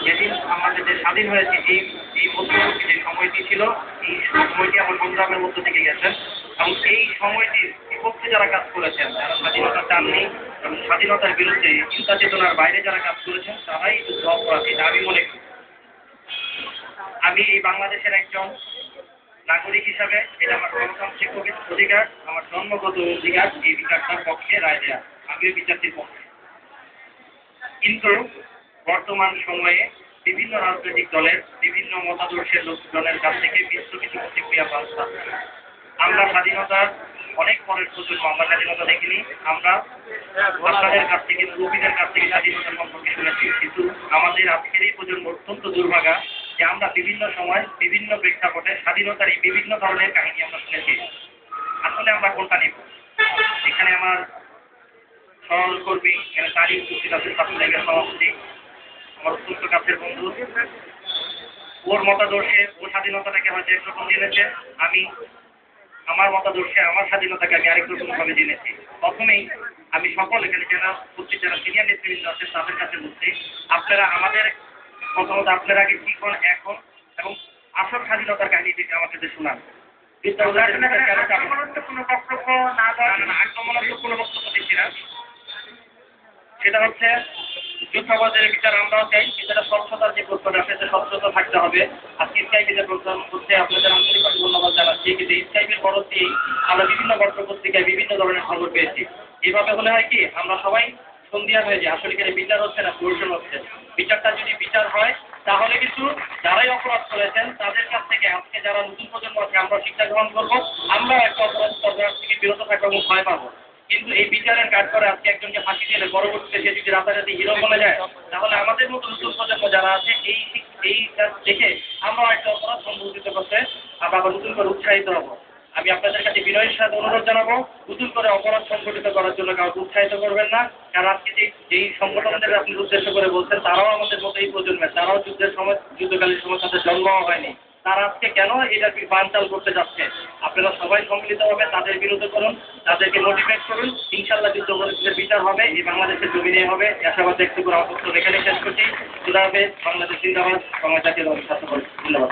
যেদিন আমাদের যে স্বাধীন হয়েছে এই এই মধ্যবর্তী যে সময়টি ছিল, এই সময়টি আমার সংগ্রামের মধ্য থেকে গেছেন এবং এই সময়টির বিপক্ষে যারা কাজ করেছেন, যারা স্বাধীনতা চাননি এবং স্বাধীনতার বিরুদ্ধে চিন্তা চেতনার বাইরে যারা কাজ করেছেন, তারাই যুদ্ধ অপরাধী এটা আমি মনে করি। আমি এই বাংলাদেশের একজন নাগরিক হিসাবে এটা আমার গণতান্ত্রিক অধিকার, আমার জন্মগত অধিকার এই বিচারটার পক্ষে রায় দেয়া। আমিও বিচারটির পক্ষে। কিন্তু বর্তমান সময়ে বিভিন্ন রাজনৈতিক দলের বিভিন্ন মতাদর্শের লোকজনের কাছ থেকে মিশ্র কিছু প্রতিক্রিয়া পাচ্ছি। আমরা স্বাধীনতার অনেক পরের প্রজন্ম, আমরা স্বাধীনতা দেখিনি। আমরা আপনাদের কাছ থেকে, মুরব্বীদের কাছ থেকে স্বাধীনতা সম্পর্কে শুনেছি, কিন্তু আমাদের আজকের এই প্রজন্ম অত্যন্ত দুর্ভাগা যে আমরা বিভিন্ন সময় বিভিন্ন প্রেক্ষাপটে স্বাধীনতার এই বিভিন্ন ধরনের কাহিনী আমরা শুনেছি। আসলে আমরা কোনটা নেব? এখানে আমার সহকর্মী, এখানে তারই উপস্থিত আছে, ছাত্রলীগের সভাপতি, আমার অত্যন্ত কাছের বন্ধু। ওর মতাদর্শে ও স্বাধীনতাটাকে হয়তো একরকম জেনেছে, আমি আমার মতাদর্শে আমার স্বাধীনতাকে আমি আরেক রকম ভাবে জেনেছি। প্রথমেই আমি সকল এখানে যারা উপস্থিত, যারা সিনিয়র নেতৃবৃন্দ আছে তাদের কাছে বলছি, আপনারা আমাদের প্রথমত আপনারা আগে কি করেন এখন এবং আসল স্বাধীনতার কাহিনী থেকে আমাকে শোনান। কোনো বক্তব্য না, আক্রমণাত্মক কোনো বক্তব্য দিচ্ছি না। সেটা হচ্ছে যুদ্ধাপরাধের বিচার আমরাও চাই, সেটা স্বচ্ছতার যে প্রশ্নটা সেটা স্বচ্ছতা থাকতে হবে। আজকে স্কাইপের যে প্রশ্ন হচ্ছে আপনাদের আন্তরিকভাবে ধন্যবাদ জানাচ্ছি, কিন্তু স্কাইপের খবর দিয়েই আমরা বিভিন্ন পত্রপত্রিকায় বিভিন্ন ধরনের খবর পেয়েছি। এভাবে হলে হয় কি, আমরা সবাই সন্ধিয়া হয়ে যায়। আসলে এখানে বিচার হচ্ছে না, প্রয়োজন হচ্ছে। বিচারটা যদি বিচার হয় তাহলে কিন্তু যারাই অপরাধ করেছেন তাদের কাছ থেকে আজকে যারা নতুন প্রজন্ম আছে আমরা শিক্ষা গ্রহণ করবো, আমরা একটা অপরাধ থেকে বিরত থাকবো এবং ভয় পাবো। কিন্তু এই বিচারের কাজ করে আজকে একজনকে ফাঁসি দিলে পরবর্তীতে সে যদি রাতারাতি হিরো বনে যায়, তাহলে আমাদের মতো নতুন প্রজন্ম যারা আছে এই কাজ দেখে আমরা একটা অপরাধ সংঘটিত করতে আমরা আবার নতুন করে উৎসাহিত হব। আমি আপনাদের কাছে বিনয়ের সাথে অনুরোধ জানাবো, নতুন করে অপরাধ সংঘটিত করার জন্য কাউকে উৎসাহিত করবেন না। কারণ আজকে যেই সংগঠনদের আপনি উদ্দেশ্য করে বলছেন, তারাও আমাদের মতো এই প্রজন্মের, তারাও যুদ্ধের সময়, যুদ্ধকালীন সময় তাদের জন্ম হয়নি। তারা আজকে কেন এটা বানচাল করতে যাচ্ছে? আপনারা সবাই সম্মিলিত হবে তাদের বিরুদ্ধে করুন, তাদেরকে মোটিভেট করুন। ইনশাআল্লাহ যুদ্ধের বিচার হবে, এই বাংলাদেশের জমিনে হবে। আশাবাদ ব্যক্ত করে আমার বক্তব্য এখানে শেষ করছি। খুদা হাফেজ। বাংলাদেশ জিন্দাবাদ। বাংলা জাতীয় ছাত্র পরিষদ। ধন্যবাদ।